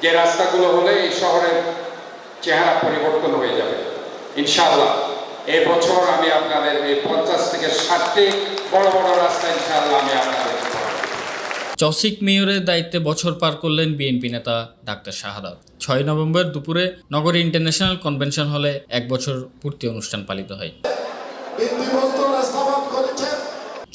যে রাস্তাগুলো হলে এই শহরের চেহারা পরিবর্তন হয়ে যাবে ইনশাআল্লাহ। এই বছর আমি আপনাদের এই 50 থেকে 60টি বড় বড় রাস্তা ইনশাআল্লাহ আমি আপনাদের। চসিক মেয়রের দায়িত্বে বছর পার করলেন বিএনপি নেতা ডাক্তার শাহাদাত। 6 নভেম্বর দুপুরে নগরী ইন্টারন্যাশনাল কনভেনশন হলে 1 বছর পূর্তি অনুষ্ঠান পালিত হয়।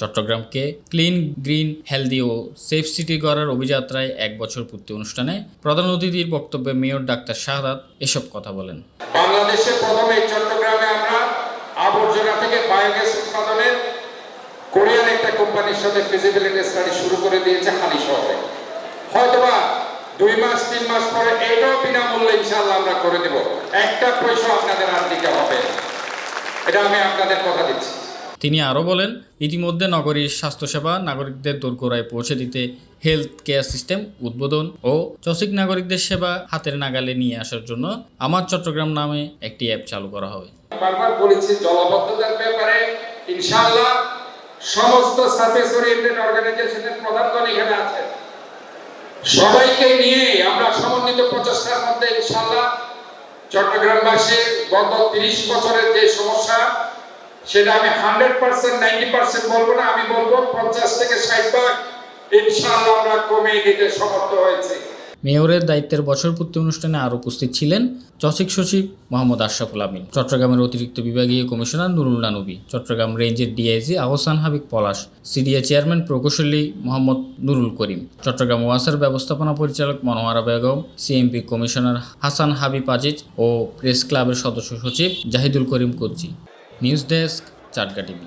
চট্টগ্রামকে ক্লিন, গ্রিন, হেলদি ও সেফ সিটি করার অভিযাত্রায় 1 বছর পূর্তি অনুষ্ঠানে প্রধান অতিথির বক্তব্যে মেয়র ডাক্তার শাহাদাত এসব কথা বলেন। বাংলাদেশে প্রথমে চট্টগ্রামে আমরা আবর্জনা থেকে বায়োগ্যাস উৎপাদনের কোরিয়ান একটা কোম্পানির সাথে ফিজিবিলিটি স্টাডি শুরু করে দিয়েছে হালি শহরে। হয়তোবা 2 মাস 3 মাস পরে এটাও বিনামূল্যে ইনশাআল্লাহ আমরা করে দেব। একটা পয়সা আপনাদের আর দিতে হবে, এটা আমি আপনাদের কথা দিচ্ছি। তিনি আরও বলেন, ইতিমধ্যে নগরীর স্বাস্থ্যসেবা নাগরিকদের দোরগোড়ায় পৌঁছে দিতে হেলথ কেয়ার সিস্টেম উদ্বোধন ও চসিক নাগরিকদের সেবা হাতের নাগালে নিয়ে আসার জন্য আমার চট্টগ্রাম নামে একটি অ্যাপ চালু করা হবে। বারবার বলেছি জলাবদ্ধতার ব্যাপারে ইনশাআল্লাহ সমস্ত সার্ভিস ওরিয়েন্টেড অর্গানাইজেশনের প্রধানগণ এখানে আছেন, সবাইকে নিয়ে আমরা সমন্বিত প্রচেষ্টার মধ্যে ইনশাআল্লাহ চট্টগ্রামবাসীর গত 30 বছরের যে সমস্যা সেটা আমি 100% 90% বলবো না, আমি বলবো 50 থেকে 60% ইনশাআল্লাহ আমরা কমিয়ে দিতে সমর্থ হয়েছি। মেয়রের দায়িত্বের বছর পূর্তি অনুষ্ঠানে আরও উপস্থিত ছিলেন চসিক সচিব মোহাম্মদ আশরাফুল আমিন, চট্টগ্রামের অতিরিক্ত বিভাগীয় কমিশনার নুরুল নানুবি, চট্টগ্রাম রেঞ্জের DIG Ahsan Habib Palash, CDA chairman প্রকৌশলী মোহাম্মদ নুরুল করিম, চট্টগ্রাম ওয়াসার ব্যবস্থাপনা পরিচালক মনোয়ারা বেগম, সিএমপি কমিশনার হাসান হাবিব আজিজ ও প্রেস ক্লাবের সদস্য সচিব Zahidul Karim Kudri. News desk, Chatga TV.